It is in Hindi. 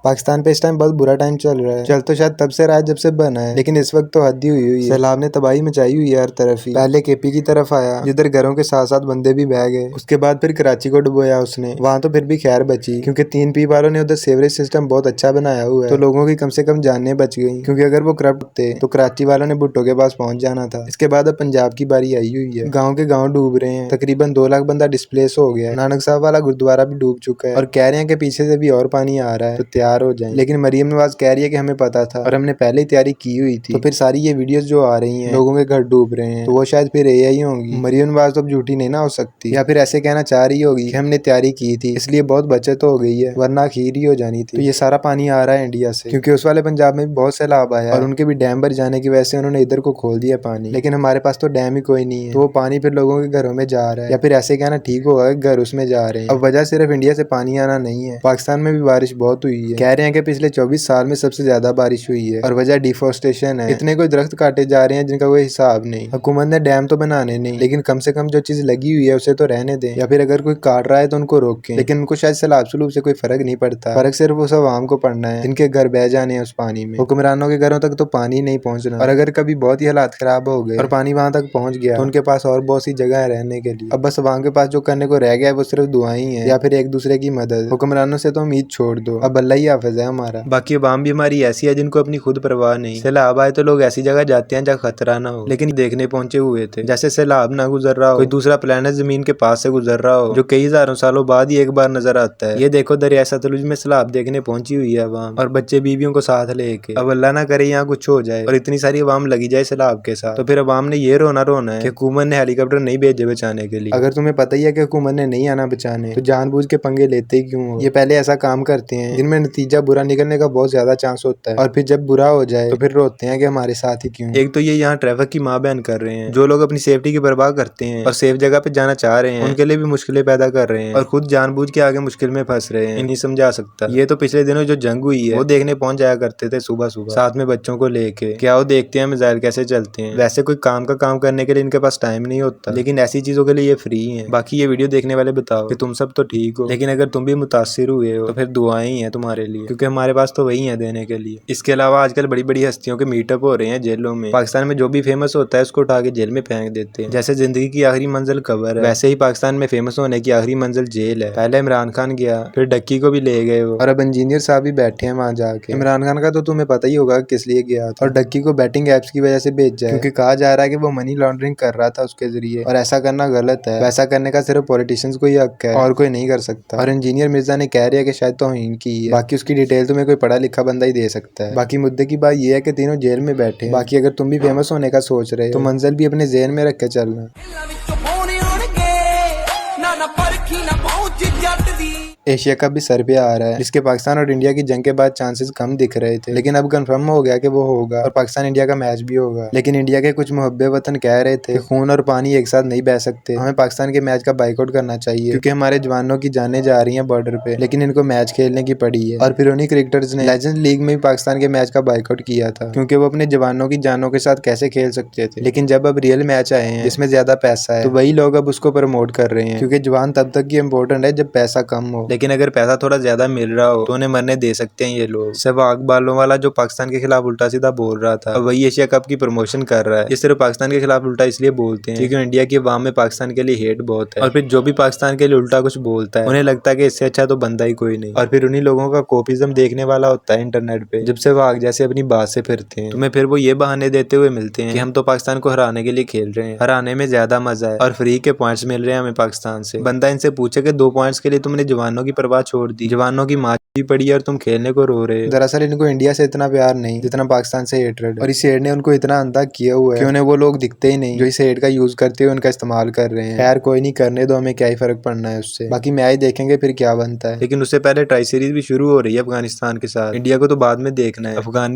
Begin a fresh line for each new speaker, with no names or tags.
पाकिस्तान पे इस टाइम बहुत बुरा टाइम चल रहा है। चल तो शायद तब से रहा है जब से बना है, लेकिन इस वक्त तो हद ही हुई है। सैलाब ने तबाही मचाई हुई है हर तरफ ही। पहले केपी की तरफ आया जिधर घरों के साथ साथ बंदे भी बह गए। उसके बाद फिर कराची को डुबोया उसने, वहां तो फिर भी खैर बची क्योंकि 3 पी वालों ने उधर सेवरेज सिस्टम बहुत अच्छा बनाया हुआ है, तो लोगों की कम से कम जानें बच गई। क्योंकि अगर वो करप्ट थे तो कराची वालों ने भुट्टो के पास पहुंच जाना था। इसके बाद अब पंजाब की बारी आई हुई है। गाँव के गाँव डूब रहे हैं, तकरीबन 2 लाख बंदा डिस्प्लेस हो गया है। नानक साहब वाला गुरुद्वारा भी डूब चुका है और कह रहे हैं कि पीछे से भी और पानी आ रहा है, तो तैयार हो जाएं। लेकिन मरियम नवाज कह रही है कि हमें पता था और हमने पहले ही तैयारी की हुई थी। तो फिर सारी ये वीडियोस जो आ रही हैं लोगों के घर डूब रहे हैं, तो वो शायद फिर AI होंगी। मरियम नवाज तो अब झूठी नहीं ना हो सकती, या फिर ऐसे कहना चाह रही होगी कि हमने तैयारी की थी इसलिए बहुत बचत हो गई है, वरना खीर ही हो जानी थी। तो ये सारा पानी आ रहा है इंडिया से, क्योंकि उस वाले पंजाब में भी बहुत सैलाब आया और उनके भी डैम भर जाने की वजह से उन्होंने इधर को खोल दिया पानी। लेकिन हमारे पास तो डैम ही कोई नहीं है, तो वो पानी फिर लोगों के घरों में जा रहा है, या फिर ऐसे कहना ठीक होगा घर उसमें जा रहे हैं। अब वजह सिर्फ इंडिया से पानी आना नहीं है, पाकिस्तान में भी बारिश बहुत हुई है। कह रहे हैं कि पिछले 24 साल में सबसे ज्यादा बारिश हुई है और वजह डिफोरेस्टेशन है। इतने कोई दरख्त काटे जा रहे हैं जिनका कोई हिसाब नहीं। हुकूमत ने डैम तो बनाने नहीं, लेकिन कम से कम जो चीज लगी हुई है उसे तो रहने दें, या फिर अगर कोई काट रहा है तो उनको रोकें। लेकिन उनको शायद सैलाब सलूब से कोई फर्क नहीं पड़ता, फर्क सिर्फ उस अवाम को पड़ना है जिनके घर बह जाने हैं उस पानी में। हुक्मरानों के घरों तक तो पानी नहीं पहुंचना, और अगर कभी बहुत ही हालात खराब हो गए और पानी वहां तक पहुंच गया तो उनके पास और बहुत सी जगह है रहने के लिए। अब बस अवाम के पास जो करने को रह गया है वो सिर्फ दुआएं ही है, या फिर एक दूसरे की मदद। हुक्मरानों से तो उम्मीद छोड़ दो, अब अल्लाह ही हाफिज है हमारा। बाकी अवाम भी हमारी ऐसी है जिनको अपनी खुद परवाह नहीं। सैलाब आए तो लोग ऐसी जगह जाते हैं जहाँ खतरा ना हो, लेकिन देखने पहुंचे हुए थे जैसे सैलाब ना गुजर रहा हो, कोई दूसरा प्लेनेट जमीन के पास से गुजर रहा हो, जो कई हजारों सालों बाद ही एक बार नजर आता है। ये देखो दरिया सतलुज में सैलाब देखने पहुंची हुई है अवाम, और बच्चे बीवियों को साथ लेके। अब अल्लाह ना करे यहाँ कुछ हो जाए और इतनी सारी अवाम लगी जाए सैलाब के साथ, तो फिर अवाम ने ये रोना है कि हुकूमत ने हेलीकॉप्टर नहीं भेजे बचाने के लिए। अगर तुम्हें पता ही है कि हुकूमत ने नहीं आना बचाने, तो जानबूझ के पंगे लेते ही क्यों हो? ये पहले ऐसा काम करते हैं जिनमें नतीजा बुरा निकलने का बहुत ज्यादा चांस होता है, और फिर जब बुरा हो जाए तो फिर रोते हैं कि हमारे साथ ही क्यों। एक तो ये यहाँ ट्रैफिक की माँ बहन कर रहे हैं, जो लोग अपनी सेफ्टी की परवाह करते हैं और सेफ जगह पे जाना चाह रहे हैं उनके लिए भी मुश्किलें पैदा कर रहे हैं, और खुद जानबूझ के आगे मुश्किल में फंस रहे हैं। इन्हीं समझा सकता। ये तो पिछले दिनों जो जंग हुई है वो देखने पहुंच जाया करते थे सुबह सुबह साथ में बच्चों को लेके, क्या वो देखते हैं मिसाइल कैसे चलते हैं। वैसे कोई काम का काम करने के लिए इनके पास टाइम नहीं होता, लेकिन ऐसी चीजों के लिए ये फ्री हैं। बाकी ये वीडियो देखने वाले बताओ कि तुम सब तो ठीक हो, लेकिन अगर तुम भी मुतासिर हुए हो तो फिर दुआएं ही हैं तुम्हारे लिए, क्योंकि हमारे पास तो वही है देने के लिए। इसके अलावा आजकल बड़ी बड़ी हस्तियों के मीटअप हो रहे हैं जेलों में। पाकिस्तान में जो भी फेमस होता है उसको उठा के जेल में फेंक देते हैं। जैसे जिंदगी की आखिरी मंजिल कब्र है, वैसे ही पाकिस्तान में फेमस होने की आखिरी मंजिल जेल है। पहले इमरान खान गया, फिर डक्की को भी ले गए वो, और अब इंजीनियर साहब भी बैठे हैं वहां जाके। इमरान खान का तो तुम्हें पता ही होगा किस लिए गया था, और डक्की को बैटिंग एप्स की वजह से भेजा है, क्योंकि कहा जा रहा है कि वो मनी लॉन्ड्रिंग कर रहा था उसके जरिए, और ऐसा करना गलत है। वैसा करने का सिर्फ पॉलिटिशियंस को ही हक है और कोई नहीं कर सकता। और इंजीनियर मिर्जा ने कह रही है कि शायद तौहीन की है, बाकी उसकी डिटेल तुम्हें कोई पढ़ा लिखा बंदा ही दे सकता है। बाकी मुद्दे की बात यह है कि तीनों जेल में बैठे। बाकी अगर तुम भी फेमस होने का सोच रहे हो तो मंजिल भी अपने ज़हन में रख के चलना। एशिया कप भी सर पे आ रहा है, जिसके पाकिस्तान और इंडिया की जंग के बाद चांसेस कम दिख रहे थे, लेकिन अब कंफर्म हो गया कि वो होगा और पाकिस्तान इंडिया का मैच भी होगा। लेकिन इंडिया के कुछ मुहब्बे वतन कह रहे थे कि खून और पानी एक साथ नहीं बह सकते, हमें पाकिस्तान के मैच का बाइकआउट करना चाहिए, क्योंकि हमारे जवानों की जानें जा रही हैं बॉर्डर पे, लेकिन इनको मैच खेलने की पड़ी है। और फिर उन्हीं क्रिकेटर्स ने लेजेंड्स लीग में भी पाकिस्तान के मैच का बाइकआउट किया था, क्योंकि वो अपने जवानों की जानों के साथ कैसे खेल सकते थे। लेकिन जब अब रियल मैच आए हैं जिसमें ज्यादा पैसा है, तो वही लोग अब उसको प्रमोट कर रहे हैं, क्योंकि जवान तब तक ही इम्पोर्टेंट है जब पैसा कम हो। लेकिन अगर पैसा थोड़ा ज्यादा मिल रहा हो तो उन्हें मरने दे सकते हैं ये लोग। सहवाग बालों वाला जो पाकिस्तान के खिलाफ उल्टा सीधा बोल रहा था, अब वही एशिया कप की प्रमोशन कर रहा है। ये सिर्फ पाकिस्तान के खिलाफ उल्टा इसलिए बोलते हैं क्योंकि इंडिया की अवाम में पाकिस्तान के लिए हेट बहुत है, और फिर जो भी पाकिस्तान के लिए उल्टा कुछ बोलता है उन्हें लगता है कि इससे अच्छा तो बंदा ही कोई नहीं, और फिर उन्हीं लोगों का कोपिज्म देखने वाला होता है इंटरनेट पे, जब सहवाग जैसे अपनी बात से फिरते हैं तुम्हें फिर वो ये बहाने देते हुए मिलते हैं कि हम तो पाकिस्तान को हराने के लिए खेल रहे हैं, हराने में ज्यादा मजा है और फ्री के पॉइंट्स मिल रहे हैं हमें पाकिस्तान से। बंदा इनसे पूछे कि 2 पॉइंट्स के लिए तुमने जवानों की परवाह छोड़ दी, जवानों की माँ भी पड़ी और तुम खेलने को रो रहे हो। दरअसल इनको इंडिया से इतना प्यार नहीं जितना पाकिस्तान से हेटरेड, और इस हेट ने उनको इतना अंधा किया हुआ है कि उन्हें वो लोग दिखते ही नहीं जो इस हेट का यूज करते हुए उनका इस्तेमाल कर रहे हैं। खैर कोई नहीं, करने दो, हमें क्या ही फर्क पड़ना है उससे। बाकी मैच देखेंगे फिर क्या बनता है, लेकिन उससे पहले ट्राई सीरीज भी शुरू हो रही है अफगानिस्तान के साथ। इंडिया को तो बाद में देखना है। अफगानी